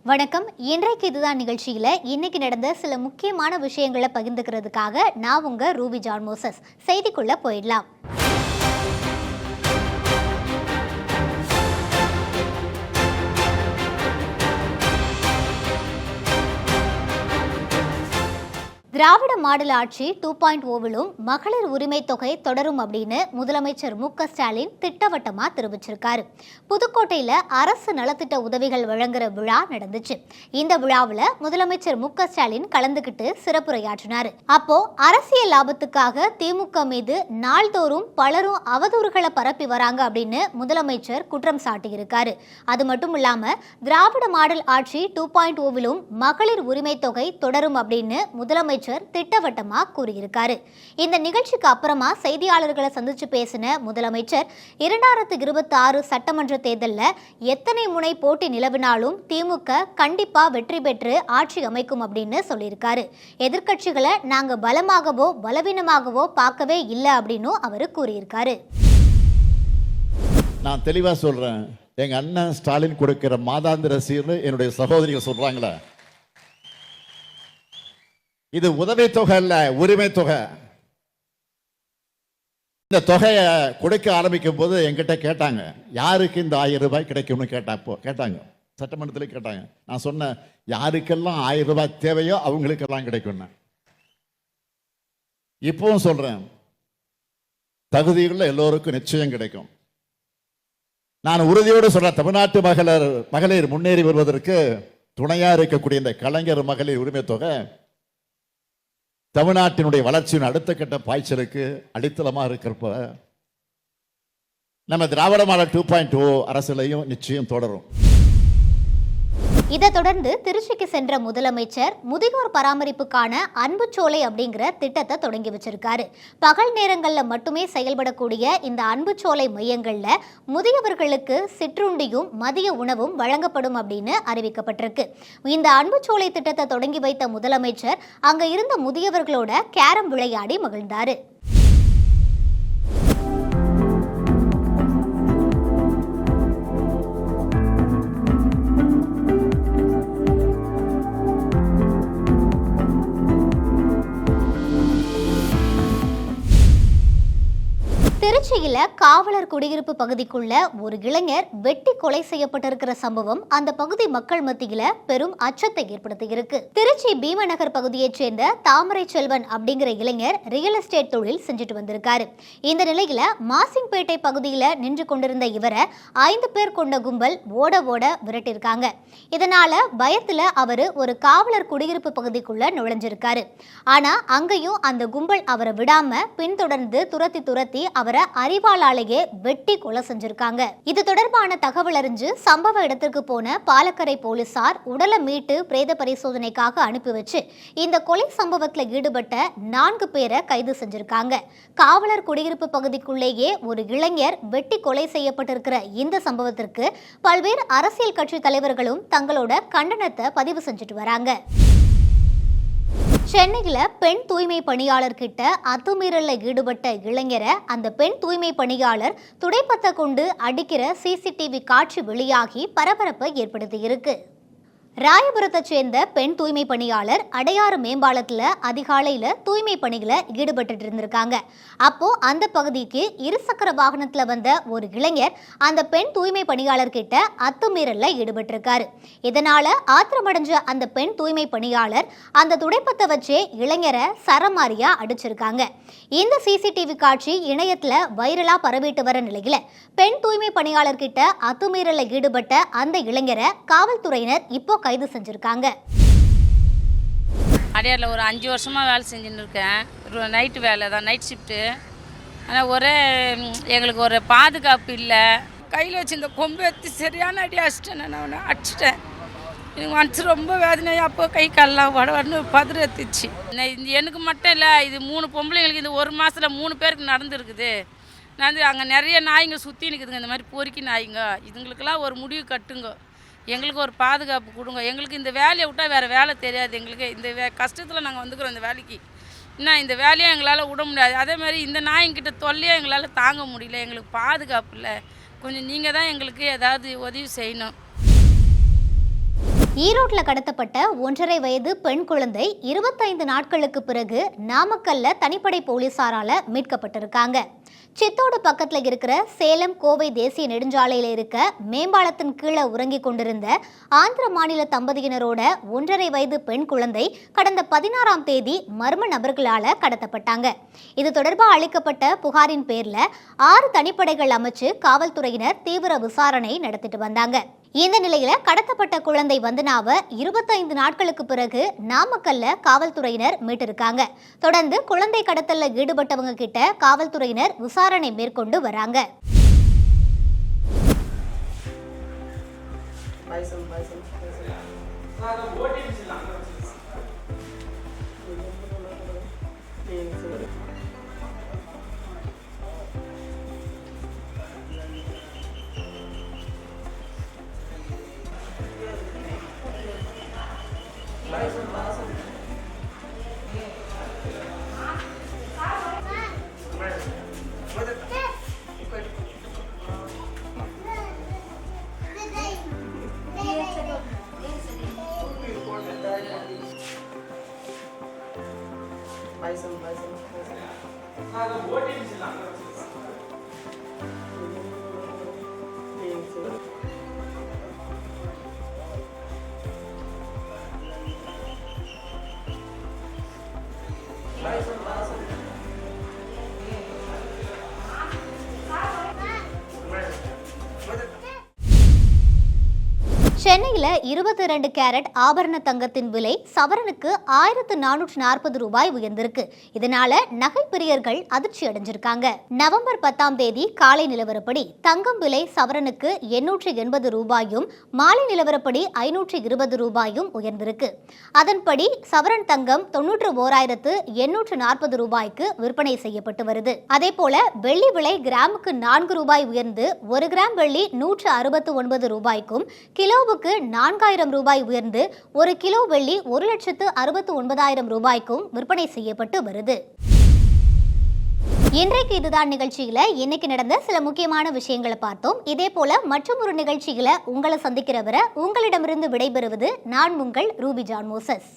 வணக்கம். இன்றைக்கு இதுதான் நிகழ்ச்சியில் இன்னைக்கு நடந்த சில முக்கியமான விஷயங்களை பகிர்ந்துக்கிறதுக்காக நான் உங்க ரூபி ஜான் மோசஸ். செய்திக்குள்ள போயிடலாம். திராவிட மாடல் ஆட்சி 2.0விலும் மகளிர் உரிமை தொகை தொடரும் அப்படின்னு முதலமைச்சர் மு.க. ஸ்டாலின் திட்டவட்டமா தெரிவிச்சிருக்காரு. புதுக்கோட்டையில அரசு நலத்திட்ட உதவிகள் வழங்குற விழா நடந்துச்சு. இந்த விழாவில் முதலமைச்சர் மு.க. ஸ்டாலின் கலந்துகிட்டு சிறப்புரையாற்றினாரு. அப்போ அரசியல் லாபத்துக்காக திமுக மீது நாள்தோறும் பலரும் அவதூறுகளை பரப்பி வராங்க அப்படின்னு முதலமைச்சர் குற்றம் சாட்டியிருக்காரு. அது மட்டும் இல்லாம திராவிட மாடல் ஆட்சி 2.0விலும் மகளிர் உரிமை தொகை தொடரும் அப்படின்னு முதலமைச்சர் திட்டவட்டமா கூறியிருக்காரு. இந்த நிகழ்ச்சிக்கு அப்புறமா செய்தியாளர்களை சந்திச்சு பேசின முதலமைச்சர் 2026 சட்டமன்ற தேர்தலில் எத்தனை முனை போட்டி நிலவினாலும் திமுக கண்டிப்பா வெற்றி பெற்று ஆட்சி அமைக்கும் அப்படின்னு சொல்லியிருக்காரு. எதிர்க்கட்சிகளை நாங்க பலமாகவோ பலவீனமாகவோ பார்க்கவே இல்லை அப்படின்னு அவரு கூறியிருக்காரு. நான் தெளிவா சொல்றேன், எங்க அண்ணன் ஸ்டாலின் கொடுக்கிற மாதாந்திர சீர்னு என்னுடைய சகோதரிகள் சொல்றாங்களே, இது உதவி தொகை அல்ல, உரிமை தொகை. இந்த தொகையை கொடுக்க ஆரம்பிக்கும் போது என்கிட்ட கேட்டாங்க, யாருக்கு இந்த 1000 ரூபாய் கிடைக்கும்னு கேட்டாங்க. சட்டமன்றத்தில் கேட்டாங்க. நான் சொன்னேன், யாருக்கெல்லாம் 1000 ரூபாய் தேவையோ அவங்களுக்கெல்லாம் கிடைக்கும். இப்பவும் சொல்றேன், தகுதியுள்ள எல்லோருக்கும் நிச்சயம் கிடைக்கும். நான் உறுதியோடு சொல்றேன், தமிழ்நாட்டு மகளிர் முன்னேறி வருவதற்கு துணையா இருக்கக்கூடிய இந்த கலைஞர் மகளிர் உரிமை தொகை தமிழ்நாட்டினுடைய வளர்ச்சியின் அடுத்த கட்ட பாய்ச்சலுக்கு அடித்தளமாக இருக்கிறப்ப நம்ம திராவிட மாடல் 2.0 அரசியலையும் நிச்சயம் தொடரும். இதை தொடர்ந்து திருச்சிக்கு சென்ற முதலமைச்சர் முதியோர் பராமரிப்புக்கான அன்புச்சோலை அப்படிங்கிற திட்டத்தை தொடங்கி வச்சிருக்காரு. பகல் நேரங்களில் மட்டுமே செயல்படக்கூடிய இந்த அன்புச்சோலை மையங்கள்ல முதியவர்களுக்கு சிற்றுண்டியும் மதிய உணவும் வழங்கப்படும் அப்படின்னு அறிவிக்கப்பட்டிருக்கு. இந்த அன்புச்சோலை திட்டத்தை தொடங்கி வைத்த முதலமைச்சர் அங்க இருந்த முதியவர்களோட கேரம் விளையாடி மகிழ்ந்தாரு. திருச்சியில காவலர் குடியிருப்பு பகுதிக்குள்ள ஒரு இளைஞர் வெட்டி கொலை செய்யப்பட்டிருக்கிற சம்பவம் அந்த பகுதி மக்கள் மத்தியில பெரும் அச்சத்தை ஏற்படுத்தி இருக்கு. திருச்சி பீமநகர் பகுதியைச் சேர்ந்த தாமரை செல்வன் அப்படிங்கிற இளைஞர் ரியல் எஸ்டேட் தொழில் செஞ்சுட்டு வந்திருக்காரு. இந்த நிலையில மாசிங்பேட்டை பகுதியில நின்று கொண்டிருந்த இவரை 5 பேர் கொண்ட கும்பல் ஓட விரட்டிருக்காங்க. இதனால பயத்துல அவரு ஒரு காவலர் குடியிருப்பு பகுதிக்குள்ள நுழைஞ்சிருக்காரு. ஆனா அங்கேயும் அந்த கும்பல் அவரை விடாம பின்தொடர்ந்து துரத்தி அவரை அறிவாளாலேயே வெட்டி கொலை செஞ்சிருக்காங்க. இது தொடர்பான தகவல் அறிஞ்சு சம்பவ இடத்திற்கு போன பாலக்கரை போலீசார் உடலை மீட்டு பிரேத பரிசோதனைக்காக அனுப்பி வச்சு இந்த கொலை சம்பவத்தில் ஈடுபட்ட 4 பேரை கைது செஞ்சிருக்காங்க. காவலர் குடியிருப்பு பகுதிக்குள்ளேயே ஒரு இளைஞர் வெட்டி கொலை செய்யப்பட்டிருக்கிற இந்த சம்பவத்திற்கு பல்வேறு அரசியல் கட்சி தலைவர்களும் தங்களோட கண்டனத்தை பதிவு செஞ்சுட்டு வராங்க. சென்னையில பெண் தூய்மை பணியாளர் கிட்ட அத்துமீறல்ல ஈடுபட்ட இளைஞரை அந்த பெண் தூய்மை பணியாளர் துடைப்பத்தை கொண்டு அடிக்கிற சிசிடிவி காட்சி வெளியாகி பரபரப்பை ஏற்படுத்தி இருக்கு. ராயபுரத்தை சேர்ந்த பெண் தூய்மை பணியாளர் அடையாறு மேம்பாலத்தில் அதிகாலையில் தூய்மை பணிகளை ஈடுபட்டு இருந்திருக்காங்க. அப்போ அந்த பகுதிக்கு இருசக்கர வாகனத்தில் வந்த ஒரு இளைஞர் அந்த பெண் தூய்மை பணியாளர் கிட்ட அத்துமீறலில் ஈடுபட்டிருக்காரு. இதனால ஆத்திரமடைஞ்ச அந்த பெண் தூய்மை பணியாளர் அந்த துடைப்பத்தை வச்சே இளைஞரை சரமாரியா அடிச்சிருக்காங்க. இந்த சிசிடிவி காட்சி இணையத்தில் வைரலா பரவிட்டு வர நிலையில பெண் தூய்மை பணியாளர் கிட்ட அத்துமீறலில் ஈடுபட்ட அந்த இளைஞரை காவல்துறையினர் இப்போ கைது செஞ்சிருக்காங்க. அடையாரில் ஒரு 5 வருஷமாக வேலை செஞ்சுன்னு இருக்கேன். நைட்டு வேலை தான், நைட் ஷிஃப்ட்டு. ஆனால் எங்களுக்கு ஒரு பாதுகாப்பு இல்லை. கையில் வச்சு இந்த கொம்பு எடுத்து சரியான அடி அடிச்சிட்டேன். நான் அவனை அடிச்சிட்டேன். எனக்கு மனசு ரொம்ப வேதனையாக அப்போ கை காலெலாம் வடன்னு பதற எடுத்துச்சு. எனக்கு மட்டும் இல்லை, இது 3 பொம்பளைங்களுக்கு இந்த ஒரு மாதத்தில் 3 பேருக்கு நடந்துருக்குது. நான் அங்கே நிறைய நாய்ங்க சுற்றி நிற்குதுங்க, இந்த மாதிரி பொறுக்கி நாய்ங்க. இதுங்களுக்கெல்லாம் ஒரு முடிவு கட்டுங்க, எங்களுக்கு ஒரு பாதுகாப்பு கொடுங்க. எங்களுக்கு இந்த வேலையை விட்டால் வேறு வேலை தெரியாது. எங்களுக்கு இந்த கஷ்டத்தில் நாங்கள் வந்துக்கிறோம் இந்த வேலைக்கு. இன்னும் இந்த வேலையை எங்களால் விட முடியாது. அதேமாதிரி இந்த நாய்ங்கிட்ட தொல்லையாக எங்களால் தாங்க முடியல. எங்களுக்கு பாதுகாப்பு இல்லை. கொஞ்சம் நீங்கள் தான் எங்களுக்கு ஏதாவது உதவி செய்யணும். ஈரோட்டில் கடத்தப்பட்ட 1.5 வயது பெண் குழந்தை 25 நாட்களுக்கு பிறகு நாமக்கல்ல தனிப்படை போலீசாரால மீட்கப்பட்டிருக்காங்க. சித்தோடு பக்கத்துல இருக்கிற சேலம் கோவை தேசிய நெடுஞ்சாலையில இருக்க மேம்பாலத்தின் கீழே உறங்கிக் கொண்டிருந்த ஆந்திர மாநில தம்பதியினரோட 1.5 வயது பெண் குழந்தை கடந்த 16ஆம் தேதி மர்ம நபர்களால கடத்தப்பட்டாங்க. இது தொடர்பாக அளிக்கப்பட்ட புகாரின் பேர்ல 6 தனிப்படைகள் அமைச்சு காவல்துறையினர் தீவிர விசாரணை நடத்திட்டு வந்தாங்க. இந்த நிலையில கடத்தப்பட்ட குழந்தை வந்தனாவை 25 நாட்களுக்கு பிறகு நாமக்கல்ல காவல்துறையினர் மீட்டிருக்காங்க. தொடர்ந்து குழந்தை கடத்தல்ல ஈடுபட்டவங்க கிட்ட காவல்துறையினர் விசாரணை மேற்கொண்டு வராங்க. சென்னையில் 22 கேரட் ஆபரண தங்கத்தின் விலை சவரனுக்கு 1440 ரூபாய் உயர்ந்திருக்கு. இதனால நகை பிரியர்கள் அதிர்ச்சி அடைஞ்சிருக்காங்க. நவம்பர் 10ஆம் தேதி காலை நிலவரப்படி தங்கம் விலை சவரனுக்கு 880 ரூபாயும் மாலை நிலவரப்படி 520 ரூபாயும் உயர்ந்திருக்கு. அதன்படி சவரன் தங்கம் 91,840 ரூபாய்க்கு விற்பனை செய்யப்பட்டு வருது. அதே போல வெள்ளி விலை கிராமுக்கு 4 ரூபாய் உயர்ந்து 1 கிராம் வெள்ளி 169 ரூபாய்க்கும் கிலோவுக்கு 4000 ரூபாய் உயர்ந்து 1 கிலோ வெள்ளி 1,69,000 ரூபாய்க்கும் விற்பனை செய்யப்பட்டு வருது. இன்றைக்கு இதுதான் நிகழ்ச்சியில இன்னைக்கு நடந்த சில முக்கியமான விஷயங்களை பார்த்தோம். இதே போல மற்றும் ஒரு நிகழ்ச்சியில உங்களை சந்திக்கிற வரை உங்களிடமிருந்து விடைபெறுவது நான் உங்கள் ரூபி ஜான் மோசஸ்.